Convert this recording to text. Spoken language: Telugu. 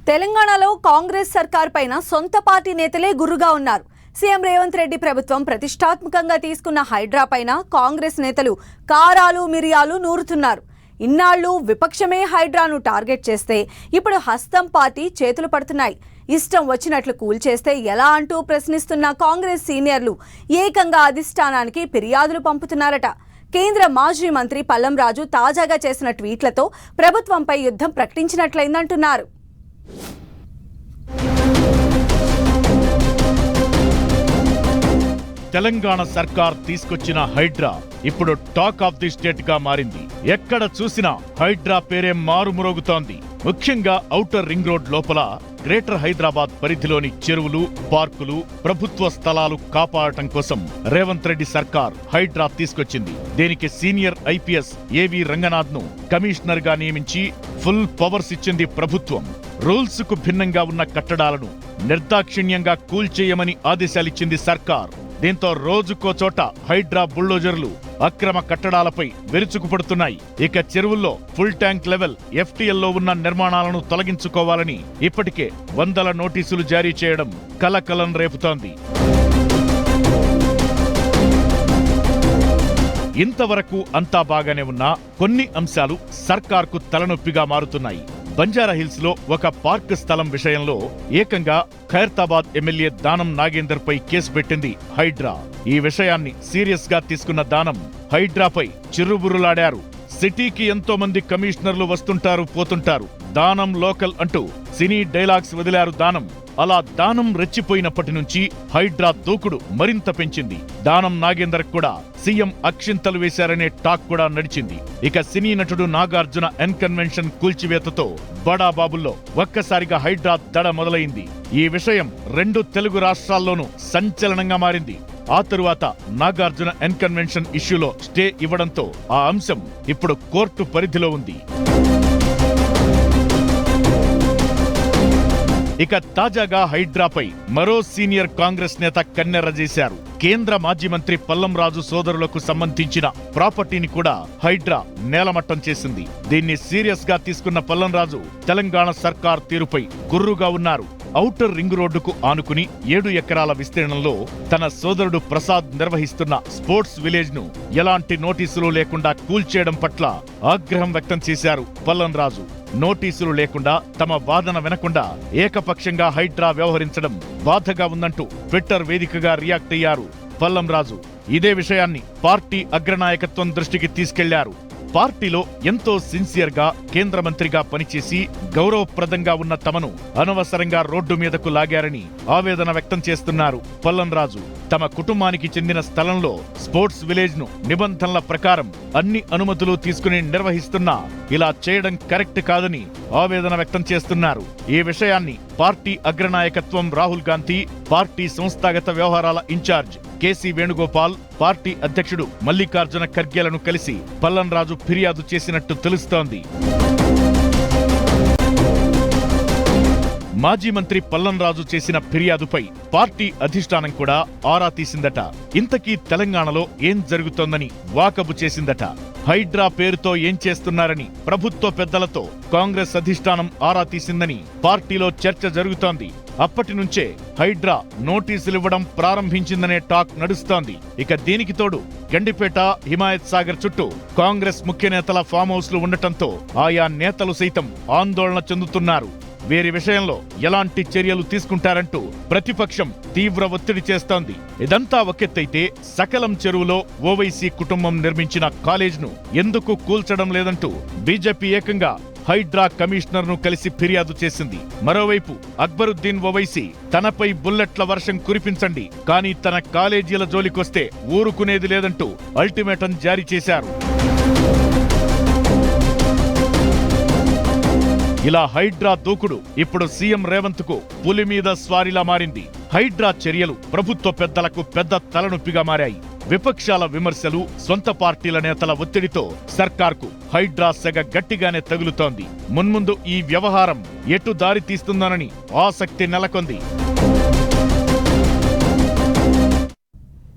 తెలంగాణలో కాంగ్రెస్ సర్కార్ పైన సొంత పార్టీ నేతలే గుర్రుగా ఉన్నారు. సీఎం రేవంత్ రెడ్డి ప్రభుత్వం ప్రతిష్టాత్మకంగా తీసుకున్న హైడ్రా పైన కాంగ్రెస్ నేతలు కారాలు మిరియాలు నూరుతున్నారు. ఇన్నాళ్లు విపక్షమే హైడ్రాను టార్గెట్ చేస్తే ఇప్పుడు హస్తం పార్టీ చేతులు పడుతున్నాయి. ఇష్టం వచ్చినట్లు కూల్చేస్తే ఎలా అంటూ ప్రశ్నిస్తున్న కాంగ్రెస్ సీనియర్లు ఏకంగా అధిష్టానానికి ఫిర్యాదులు పంపుతున్నారట. కేంద్ర మాజీ మంత్రి పల్లం రాజు తాజాగా చేసిన ట్వీట్లతో ప్రభుత్వంపై యుద్ధం ప్రకటించినట్లయిందంటున్నారు. తెలంగాణ సర్కార్ తీసుకొచ్చిన హైడ్రా ఇప్పుడు టాక్ ఆఫ్ ది స్టేట్ గా మారింది. ఎక్కడ చూసినా హైడ్రా పేరే మారుమ్రోగుతోంది. ముఖ్యంగా ఔటర్ రింగ్ రోడ్ లోపల గ్రేటర్ హైదరాబాద్ పరిధిలోని చెరువులు, పార్కులు, ప్రభుత్వ స్థలాలు కాపాడటం కోసం రేవంత్ రెడ్డి సర్కార్ హైడ్రా తీసుకొచ్చింది. దీనికి సీనియర్ ఐపీఎస్ ఏవి రంగనాథ్ ను కమిషనర్ గా నియమించి ఫుల్ పవర్స్ ఇచ్చింది ప్రభుత్వం. రూల్స్ కు భిన్నంగా ఉన్న కట్టడాలను నిర్దాక్షిణ్యంగా కూల్చేయమని ఆదేశాలిచ్చింది సర్కార్. దీంతో రోజుకో చోట హైడ్రా బుల్డోజర్లు అక్రమ కట్టడాలపై విరుచుకుపడుతున్నాయి. ఇక చెరువుల్లో ఫుల్ ట్యాంక్ లెవెల్ ఎఫ్టీఎల్లో ఉన్న నిర్మాణాలను తొలగించుకోవాలని ఇప్పటికే వందల నోటీసులు జారీ చేయడం కలకలం రేపుతోంది. ఇంతవరకు అంతా బాగానే ఉన్నా కొన్ని అంశాలు సర్కార్కు తలనొప్పిగా మారుతున్నాయి. బంజారాహిల్స్ లో ఒక పార్క్ స్థలం విషయంలో ఏకంగా ఖైరతాబాద్ ఎమ్మెల్యే దానం నాగేందర్ పై కేసు పెట్టింది హైడ్రా. ఈ విషయాన్ని సీరియస్ గా తీసుకున్న దానం హైడ్రాపై చిర్రుబుర్రులాడారు. సిటీకి ఎంతో మంది కమిషనర్లు వస్తుంటారు పోతుంటారు, దానం లోకల్ అంటూ సినీ డైలాగ్స్ వదిలారు దానం. అలా దానం రెచ్చిపోయినప్పటి నుంచి హైడ్రా దూకుడు మరింత పెంచింది. దానం నాగేందర్ కూడా సీఎం అక్షింతలు వేశారనే టాక్ కూడా నడిచింది. ఇక సినీ నటుడు నాగార్జున కన్వెన్షన్ కూల్చివేతతో బడాబాబుల్లో ఒక్కసారిగా హైడ్రా దడ మొదలైంది. ఈ విషయం రెండు తెలుగు రాష్ట్రాల్లోనూ సంచలనంగా మారింది. ఆ తరువాత నాగార్జున కన్వెన్షన్ ఇష్యూలో స్టే ఇవ్వడంతో ఆ అంశం ఇప్పుడు కోర్టు పరిధిలో ఉంది. ఇక తాజాగా హైడ్రాపై మరో సీనియర్ కాంగ్రెస్ నేత కన్నెర్ర చేశారు. కేంద్ర మాజీ మంత్రి పల్లం రాజు సోదరులకు సంబంధించిన ప్రాపర్టీని కూడా హైడ్రా నేలమట్టం చేసింది. దీన్ని సీరియస్ గా తీసుకున్న పల్లం రాజు తెలంగాణ సర్కార్ తీరుపై గుర్రుగా ఉన్నారు. ఔటర్ రింగ్ రోడ్డుకు ఆనుకుని 7 ఎకరాల విస్తీర్ణంలో తన సోదరుడు ప్రసాద్ నిర్వహిస్తున్న స్పోర్ట్స్ విలేజ్ ను ఎలాంటి నోటీసులు లేకుండా కూల్చేయడం పట్ల ఆగ్రహం వ్యక్తం చేశారు పల్లం రాజు. నోటీసులు లేకుండా తమ వాదన వినకుండా ఏకపక్షంగా హైడ్రా వ్యవహరించడం బాధగా ఉందంటూ ట్విట్టర్ వేదికగా రియాక్ట్ అయ్యారు పల్లం రాజు. ఇదే విషయాన్ని పార్టీ అగ్రనాయకత్వం దృష్టికి తీసుకెళ్లారు. పార్టీలో ఎంతో సిన్సియర్ గా కేంద్ర మంత్రిగా పనిచేసి గౌరవప్రదంగా ఉన్న తమను అనవసరంగా రోడ్డు మీదకు లాగారని ఆవేదన వ్యక్తం చేస్తున్నారు పల్లం రాజు. తమ కుటుంబానికి చెందిన స్థలంలో స్పోర్ట్స్ విలేజ్ ను నిబంధనల ప్రకారం అన్ని అనుమతులు తీసుకుని నిర్వహిస్తున్నా ఇలా చేయడం కరెక్ట్ కాదని ఆవేదన వ్యక్తం చేస్తున్నారు. ఈ విషయాన్ని పార్టీ అగ్రనాయకత్వం రాహుల్ గాంధీ, పార్టీ సంస్థాగత వ్యవహారాల ఇన్ఛార్జ్ కేసీ వేణుగోపాల్, పార్టీ అధ్యక్షుడు మల్లికార్జున ఖర్గేలను కలిసి పల్లం రాజు ఫిర్యాదు చేసినట్టు తెలుస్తోంది. మాజీ మంత్రి పల్లం రాజు చేసిన ఫిర్యాదుపై పార్టీ అధిష్టానం కూడా ఆరా తీసిందట. ఇంతకీ తెలంగాణలో ఏం జరుగుతోందని వాకబు చేసిందట. హైడ్రా పేరుతో ఏం చేస్తున్నారని ప్రభుత్వ పెద్దలతో కాంగ్రెస్ అధిష్టానం ఆరా తీసిందని పార్టీలో చర్చ జరుగుతోంది. అప్పటి నుంచే హైడ్రా నోటీసులివ్వడం ప్రారంభించిందనే టాక్ నడుస్తోంది. ఇక దీనికి తోడు గండిపేట, హిమాయత్ సాగర్ చుట్టూ కాంగ్రెస్ ముఖ్య నేతల ఫామ్ హౌస్లు ఉండటంతో ఆయా నేతలు సైతం ఆందోళన చెందుతున్నారు. వీరి విషయంలో ఎలాంటి చర్యలు తీసుకుంటారంటూ ప్రతిపక్షం తీవ్ర ఒత్తిడి చేస్తోంది. ఇదంతా ఒకెత్తైతే సకలం చెరువులో ఓవైసీ కుటుంబం నిర్మించిన కాలేజ్ను ఎందుకు కూల్చడం లేదంటూ బీజేపీ ఏకంగా హైడ్రా కమిషనర్ ను కలిసి ఫిర్యాదు చేసింది. మరోవైపు అక్బరుద్దీన్ ఓవైసీ తనపై బుల్లెట్ల వర్షం కురిపించండి, కానీ తన కాలేజీల జోలికొస్తే ఊరుకునేది లేదంటూ అల్టిమేటం జారీ చేశారు. ఇలా హైడ్రా దూకుడు ఇప్పుడు సీఎం రేవంత్ కు పులి మీద స్వారీలా మారింది. హైడ్రా చర్యలు ప్రభుత్వ పెద్దలకు పెద్ద తలనొప్పిగా మారాయి. విపక్షాల విమర్శలు, సొంత పార్టీల నేతల ఒత్తిడితో సర్కార్కు హైడ్రా సెగ గట్టిగానే తగులుతోంది. మున్ముందు ఈ వ్యవహారం ఎటు దారి తీస్తుందోనని ఆసక్తి నెలకొంది.